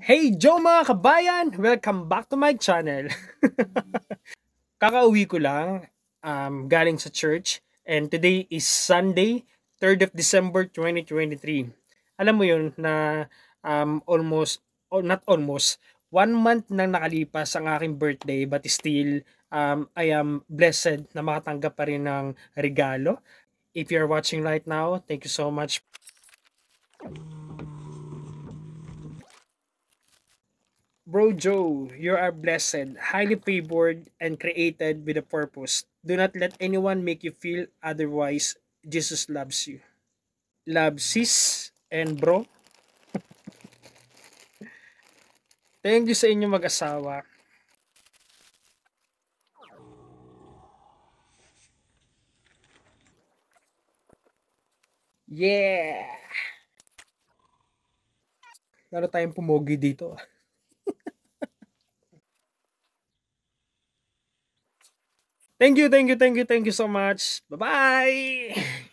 Hey Joe mga kabayan! Welcome back to my channel. Kakauwi ko lang galing sa church and today is Sunday, 3rd of December 2023. Alam mo yun na almost, or not almost, 1 month nang nakalipas ang aking birthday but still I am blessed na makatanggap pa rin ng regalo. If you're watching right now, thank you so much. Bro Joe, you are blessed, highly favored, and created with a purpose. Do not let anyone make you feel otherwise. Jesus loves you. Love sis and bro. Thank you sa inyong mag-asawa. Yeah! Lalo tayong pumogi dito. Thank you so much. Bye-bye!